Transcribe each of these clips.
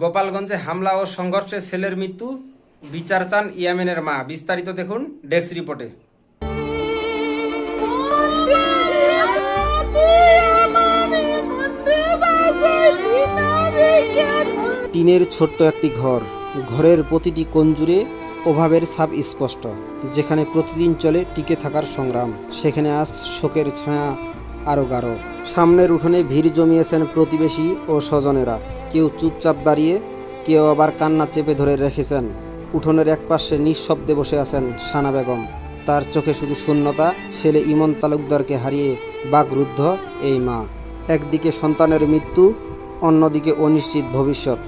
গোপালগঞ্জে হামলা ও সংঘর্ষে ছেলের মৃত্যু, বিচার চান ইয়ামিনের মা। বিস্তারিত দেখুন ডেস্ক রিপোর্টে। টিনের ছোট্ট একটি ঘর, ঘরের প্রতিটি কোণ জুড়ে অভাবের ছাপ স্পষ্ট। যেখানে প্রতিদিন চলে টিকে থাকার সংগ্রাম, সেখানে আজ শোকের ছায়া আরও গাঢ়। সামনের উঠোনে ভিড় জমিয়েছেন প্রতিবেশী ও স্বজনেরা। কেউ চুপচাপ দাঁড়িয়ে, কেউ আবার কান্না চেপে ধরে রেখেছেন। উঠোনের একপাশে নিঃশব্দে বসে আছেন সানা বেগম। তার চোখে শুধু শূন্যতা। ছেলে ইমন তালুকদারকে হারিয়ে বাকরুদ্ধ এই মা। একদিকে সন্তানের মৃত্যু, অন্যদিকে অনিশ্চিত ভবিষ্যৎ।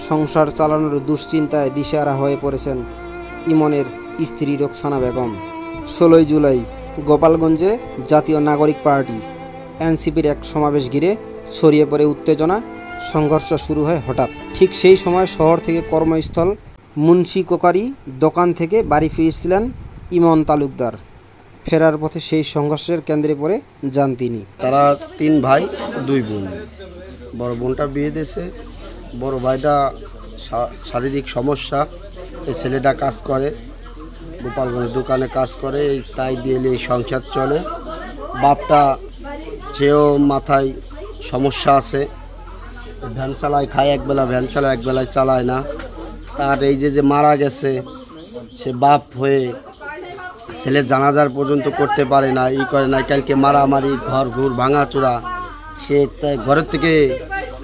সংসার চালানোর দুশ্চিন্তায় দিশেহারা হয়ে পড়েছেন ইমনের স্ত্রী রোকসানা বেগম। 16 জুলাই গোপালগঞ্জে জাতীয় নাগরিক পার্টি এনসিপির এক সমাবেশ ঘিরে ছড়িয়ে পড়ে উত্তেজনা। সংঘর্ষ শুরু হয় হঠাৎ। ঠিক সেই সময় শহর থেকে কর্মস্থল মুন্সি কোকারি দোকান থেকে বাড়ি ফিরছিলেন ইমন তালুকদার। ফেরার পথে সেই সংঘর্ষের কেন্দ্রে পড়ে যান তিনি। তারা 3 ভাই 2 বোন। বড় বোনটা বিয়ে দিয়েছে, বড় ভাইটা শারীরিক সমস্যা, এই ছেলেটা কাজ করে গোপালগঞ্জ দোকানে কাজ করে, তাই দিয়ে এই সংসার চলে। বাপটা সেও মাথায় সমস্যা আছে, ভ্যান চালায়, খায় একবেলা ভ্যান চালায়, একবেলায় চালায় না। তার এই যে মারা গেছে, সে বাপ হয়ে ছেলের জানাজার পর্যন্ত করতে পারে না, করে না। কালকে মারামারি, ঘর ঘুর ভাঙাচোরা, সে ঘরের থেকে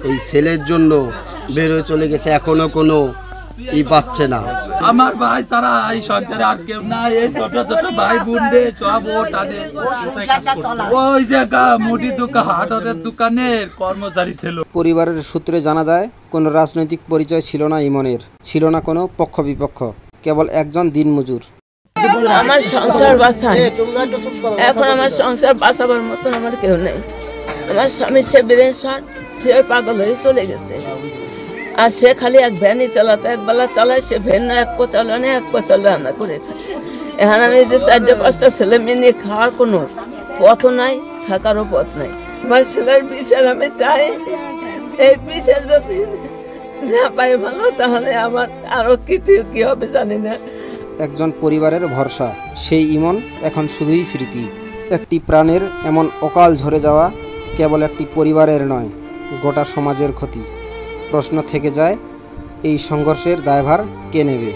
এই ছেলের জন্য বের হয়ে চলে গেছে, এখনো কোনো পাচ্ছে না। আমার ভাই ছাড়া এই সংসারে আর কেউ না। এই ছোট ছোট ভাই বোন রে সব ওই যে মুদি দোকান, হাটের দোকানের কর্মচারী ছিল। পরিবারের সূত্রে জানা যায়, কোনো রাজনৈতিক পরিচয় ছিল না ইমনের, ছিল না কোনো পক্ষ বিপক্ষ, কেবল একজন দিনমজুর। আমার সংসার বাঁচায়, এখন আমার সংসার বাঁচাবার মতন আমার কেউ নেই। আমার স্বামী সে বীরেশ্বর, সে পাগল হয়ে চলে গেছে। আর সে খালি এক ভ্যানই চালাতো, একবেলা চালায়, সে ভ্যান এক পো চালানো, এক পো রান্না করে খায়। এখন আমি যে 4-5টা ছেলে মেয়ে নিয়ে খাওয়ার কোনো পথ নাই, থাকারও পথ নাই। আমার ছেলের বিচার আমি চাই। এই বিচার যদি না পাই ভালো, তাহলে আমার আরো কি হবে জানি না। একজন পরিবারের ভরসা, সেই ইমন এখন শুধুই স্মৃতি। একটি প্রাণের এমন অকাল ঝরে যাওয়া কেবল একটি পরিবারের নয়, গোটা সমাজের ক্ষতি। প্রশ্ন থেকে যায়, এই সংঘর্ষের দায়ভার কে নেবে?